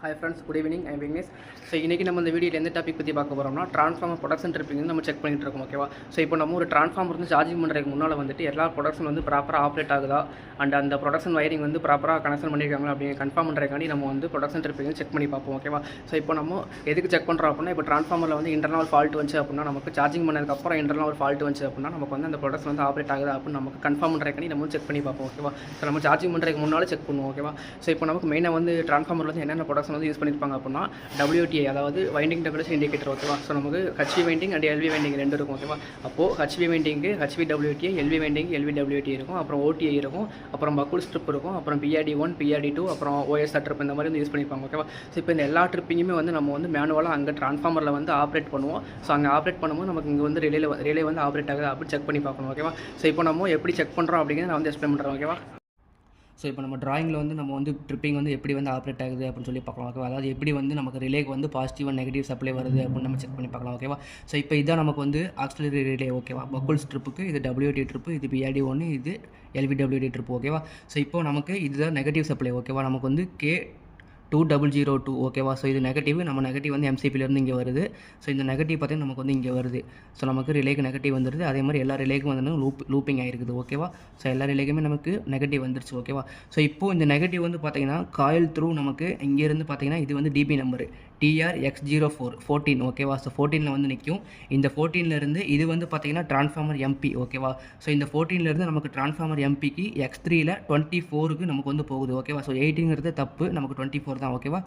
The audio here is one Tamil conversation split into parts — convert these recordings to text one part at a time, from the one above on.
Hi friends, good evening. I am Vignesh. So இன்றைக்கி நம்ம இந்த வீடியோவில் எந்த டாபிக் பற்றி பார்க்க போகிறோம்னா ட்ரான்ஸ்ஃபார்மர் ப்ரொடக்ஷன் ட்ரிப்பிங் நம்ம செக் பண்ணிட்டு இருக்கோம். ஓகேவா? ஸோ இப்போ நம்ம ஒரு ட்ரான்ஸ்ஃபார்மர் வந்து சார்ஜிங் பண்ணுறதுக்கு முன்னால் வந்துட்டு எல்லா ப்ரொடக்ஷன் வந்து ப்ராப்பராக ஆப்ரேட் ஆகுதா அண்ட் அந்த ப்ரொடக்ஷன் வயரிங் வந்து ப்ராப்பராக கனெக்ஷன் பண்ணியிருக்காங்களா அப்படின்னு கன்ஃபார்ம் பண்ணுறதுக்காண்டி நம்ம வந்து ப்ரொடக்ஷன் ட்ரிப்பிங் செக் பண்ணி பார்ப்போம். ஓகேவா? ஸோ இப்போ நம்ம எதுக்கு செக் பண்ணுறோம் அப்படின்னா, இப்போ ட்ரான்ஸ்ஃபார்மரில் வந்து இன்டர்னல் ஃபால்ட் வந்துச்சு அப்படின்னா, நமக்கு சார்ஜிங் பண்ணதுக்கப்புறம் இன்டர்னல் ஒரு ஃபால்ட் வந்துச்சு அப்படின்னா நமக்கு வந்து அந்த ப்ரொடக்ஷன் வந்து ஆப்ரேட் ஆகுதா அப்படின்னு நமக்கு கன்ஃபார்ம் பண்ணுறதுக்காண்டி நம்ம செக் பண்ணி பார்ப்போம். ஓகேவா? ஸோ நம்ம சார்ஜிங் பண்ணுறதுக்கு முன்னாலும் செக் பண்ணுவோம். ஓகேவா? ஸோ இப்போ நமக்கு மெயினாக வந்து ட்ரான்ஸ்ஃபார்மரில் வந்து என்னென்ன ப்ரொடக்ஷன் வந்து யூஸ் பண்ணியிருப்பாங்க அப்படின்னா, WTA அதாவது வைண்டிங் டெம்பரேச்சர் இண்டிகேட்டர். ஓகேவா? ஸோ நமக்கு HV winding and LV winding ரெண்டு இருக்கும். ஓகேவா? அப்போது HV winding HVWTA, LV winding LVWTA இருக்கும், அப்புறம் OTA இருக்கும், அப்புறம் பக்குள் ஸ்ட்ரிப் இருக்கும், அப்புறம் PRD1 PRD2, அப்புறம் OSR ட்ரிப் இந்த மாதிரி வந்து யூஸ் பண்ணியிருப்பாங்க. ஓகேவா? ஸோ இப்போ இந்த எல்லா ட்ரிப்பிங்குமே வந்து நம்ம வந்து மேனுவலாக அங்கே ட்ரான்ஸ்ஃபார்மரில் வந்து ஆப்ரேட் பண்ணுவோம். ஸோ அங்கே ஆப்ரேட் பண்ணும்போது நமக்கு இங்கே வந்து ரிலே வந்து ஆப்ரேட் ஆகுது அப்படின்னு செக் பண்ணி பார்க்கணும். ஓகேவா? ஸோ இப்போ நம்ம எப்படி செக் பண்ணுறோம் அப்படிங்கிறத நான் வந்து எக்ஸ்பிளைன் பண்ணுறேன். ஓகேவா? ஸோ இப்போ நம்ம ட்ராயிங்கில் வந்து நம்ம வந்து ட்ரிப்பிங் வந்து எப்படி வந்து ஆப்ரேட் ஆகுது அப்படின்னு சொல்லி பார்க்கலாம். ஓகேவா? அதாவது எப்படி வந்து நமக்கு ரிலேக்கு வந்து பாசிட்டிவ் அண்ட் நெகட்டிவ் சப்ளை வருது அப்படின்னு நம்ம செக் பண்ணி பார்க்கலாம். ஓகேவா? ஸோ இப்போ இதான் நமக்கு வந்து ஆக்சிலரி ரிலே. ஓகேவா? பக்குள்ஸ் ட்ரிப்புக்கு இது WT ட்ரிப்பு, இது PRD1, இது LVWT ட்ரிப்பு. ஓகேவா? ஸோ இப்போ நமக்கு இதுதான் நெகட்டிவ் சப்ளை. ஓகேவா? நமக்கு வந்து K2002. ஓகேவா? ஸோ இது நெகட்டிவ், நம்ம நெகட்டிவ் வந்து MCPலேருந்து இங்கே வருது. ஸோ இந்த நெகட்டிவ் பார்த்தீங்கன்னா நமக்கு வந்து இங்கே வருது. ஸோ நமக்கு ரிலேக்கு நெகட்டிவ் வந்துடுது. அதே மாதிரி எல்லா ரிலேக்கும் வந்து லூப்பிங் ஆகிருக்குது. ஓகேவா? ஸோ எல்லா ரிலேக்குமே நமக்கு நெகட்டிவ் வந்துருச்சு. ஓகேவா? ஸோ இப்போது இந்த நெகட்டிவ் வந்து பார்த்தீங்கன்னா காயில் த்ரூ நமக்கு இங்கேருந்து பார்த்தீங்கன்னா இது வந்து DB நம்பரு TRX04 ஓகேவா? ஸோ 14 வந்து நிற்கும். இந்த 14 இது வந்து பார்த்தீங்கன்னா ட்ரான்ஸ்ஃபார்மர் MP. ஓகேவா? ஸோ இந்த 14 நமக்கு ட்ரான்ஸ்ஃபார்மர் MPக்கு X3ல் 24க்கு நமக்கு வந்து போகுது. ஓகேவா? ஸோ 18 தப்பு, நமக்கு 24 தான். ஓகேவா?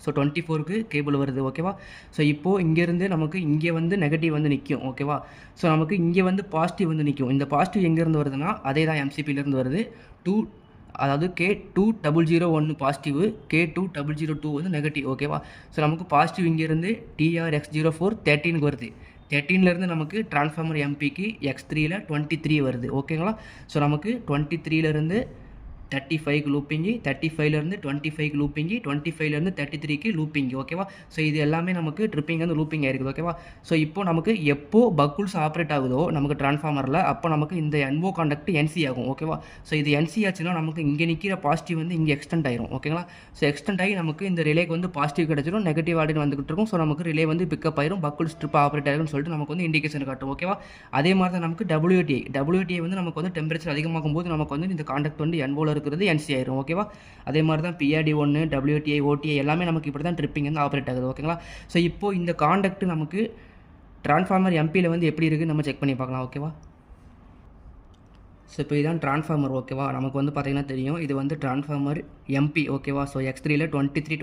ஸோ 24க்கு கேபிள் வருது. ஓகேவா? ஸோ இப்போது இங்கேருந்து நமக்கு இங்கே வந்து நெகட்டிவ் வந்து நிற்கும். ஓகேவா? ஸோ நமக்கு இங்கே வந்து பாசிட்டிவ் வந்து நிற்கும். இந்த பாசிட்டிவ் எங்கேருந்து வருதுன்னா அதே தான் MCPலேருந்து வருது. அதாவது K2001 பாசிட்டிவ், K2002 வந்து நெகட்டிவ். ஓகேவா? ஸோ நமக்கு பாசிட்டிவ் இங்கேருந்து TRX04 13க்கு வருது. 13லேருந்து நமக்கு ட்ரான்ஸ்ஃபார்மர் MPக்கு X3ல் 23 வருது. ஓகேங்களா? ஸோ நமக்கு 23லேருந்து 35க்கு லூப்பிங்கு, 35லேருந்து 25க்கு லூப்பிங்கு, 25லேருந்து 33க்கு லூப்பிங்கு. ஓகேவா? ஸோ இது எல்லாமே நமக்கு ட்ரிப்பிங் வந்து லூப்பிங் ஆகிருக்குது. ஓகேவா? ஸோ இப்போ நமக்கு எப்போ பக்குள்ஸ் ஆப்ரேட் ஆகுதோ நமக்கு ட்ரான்ஸ்ஃபார்மரில், அப்போ நமக்கு இந்த NO காண்டக்ட் NC ஆகும். ஓகேவா? ஸோ இது NC ஆச்சுன்னா நமக்கு இங்கே நிற்கிற பாசிட்டிவ் வந்து இங்கே எக்ஸ்டெண்ட் ஆயிரும். ஓகேங்களா? ஸோ எக்ஸ்டெண்ட் ஆகி நமக்கு இந்த ரிலேக்கு வந்து பாசிட்டிவ் கிடச்சிடும், நெகட்டிவ் ஆடின்னு வந்துகிட்டு இருக்கும். ஸோ நமக்கு ரிலே வந்து பிக்கப் ஆயிரும், பக்குள் ஸ்ட்ரிப் ஆப்ரேட் ஆகிரும்னு சொல்லிட்டு நமக்கு வந்து இண்டிகேஷன் காட்டும். ஓகேவா? அதே மாதிரி தான் நமக்கு WTA வந்து நமக்கு வந்து டெம்பரேச்சர் அதிகமாகும் போது நமக்கு வந்து இந்த காண்டக்ட் வந்து NOவில் இருக்கிறது NC ஆயிரும். ஓகேவா? அதே மாதிரி தான் PRD1, WTA, OTA எல்லாமே நமக்கு இப்படி தான் ட்ரிப்பிங் வந்து ஆப்ரேட் ஆகுது. ஓகேங்களா? ஸோ இப்போது இந்த காண்டக்ட் நமக்கு ட்ரான்ஸ்ஃபார்மர் MPயில் வந்து எப்படி இருக்குன்னு நம்ம செக் பண்ணி பார்க்கலாம். ஓகேவா? ஸோ இப்போ இதுதான் ட்ரான்ஸ்ஃபார்மர். ஓகேவா? நமக்கு வந்து பார்த்திங்கன்னா தெரியும், இது வந்து ட்ரான்ஸ்ஃபார்மர் MP. ஓகேவா? ஸோ X3ல் 23